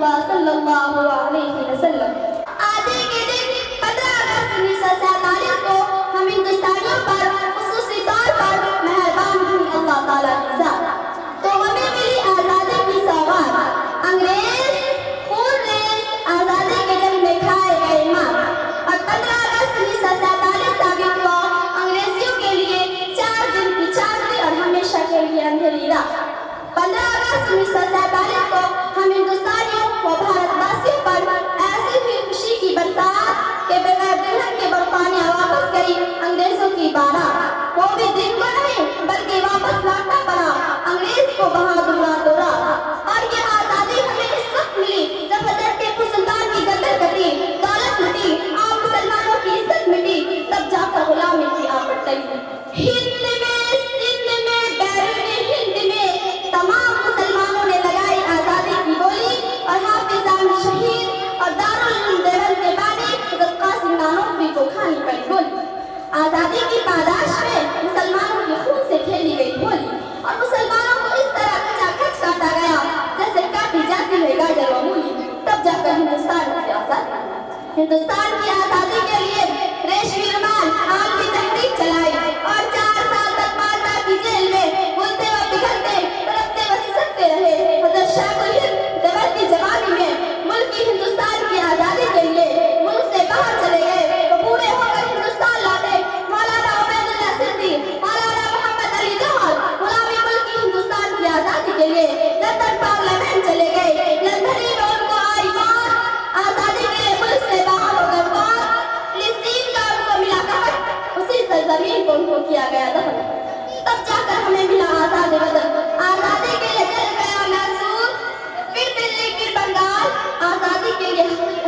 اللہ صلی اللہ علیہ وسلم۔ آج کے دن 15 اگست 1947 کو ہم ہندوستانیوں پر خصوصی طور پر مہربان ہوئی اللہ تعالیٰ کی ذات، تو ہمیں ملی آزادی کی سوغات۔ انگریز خون ریز آزادی کے جنگ میں کھائے گئے مار، اور 15 اگست 1947 ثابت ہوا انگریزیوں کے لیے 4 دن کی چاندنی اور ہمیشہ کے لیے اندھیری رات۔ 15 اگست 1947 کو ہم ہندوستانیوں و بھارت واسیوں پر ایسی ہوئی خوشی کی برسات کہ بغیر دلہن کے برطانیہ واپس گئی انگریزوں کی بارات۔ وہ بھی دن کو نہیں بلکہ واپس لوٹنا پڑا انگریز کو بہادرانہ دورہ۔ اور یہ آزادی ہمیں اس وقت ملی جب حضرت ٹیپو سلطان کی گردن کٹی، دولت لٹی، عام مسلمانوں کی عزت مٹی، تب جا کر غلامی کی آفت ٹلی۔ ہند میں، سندھ میں، بیرون ہند میں تمام مسلمانوں نے لگائی آزادی کی بولی، اور حافظ احمد شہید اور دارالعلوم دیوبند کے بانی حضرت قاسم نانوتوی کو کھانی پڑی گولی۔ آزادی کی پاداش میں مسلمانوں کے خون سے کھیلی گئی ہولی، اور مسلمانوں کو اس طرح کچا کچ کاٹا گیا جیسے کاٹی جاتی ہے گاجر و مولی۔ تب جا کر ہندوستان کی آزادی ہندوستان کی آزادی کے لیے ریشمی رومال عالمی تحریک چلائی، اور 4 سال تک مالٹا کی جیل میں بولتے و پگھلتے تڑپتے و سسکتے رہے حضرت شیخ الہند دیوبندی جوانی میں ملک کی ہندوستان کی آزادی کے لیے ملک سے باہر چلے گئے، تو بوڑھے ہو کر ہندوستان لوٹے مولانا عبید اللہ سندھی، مولانا محمد علی جوہر غلامی ملک کی ہندوستان کی آزادی کے لیے لندن پارلیمنٹ چلے گئے۔ لندنی میں ان کو آئی موت، آزادی کے لیے ملک سے باہر ہو کر موت، فلسطین کا ان کو ملا کفن، اسی سرزمین کو ان کو کیا گیا دفن۔ تب جا کر ہمیں ملا آزاد وطن، آزادی کے لیے جل گیا محسوس، پھر دلی پھر بنگال، آزادی کے لیے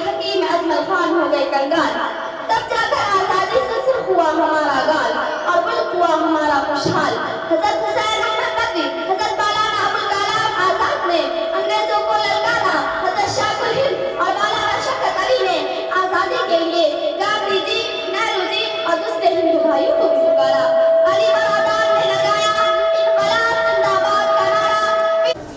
حکیم اجمل خان ہو گئے کنگال۔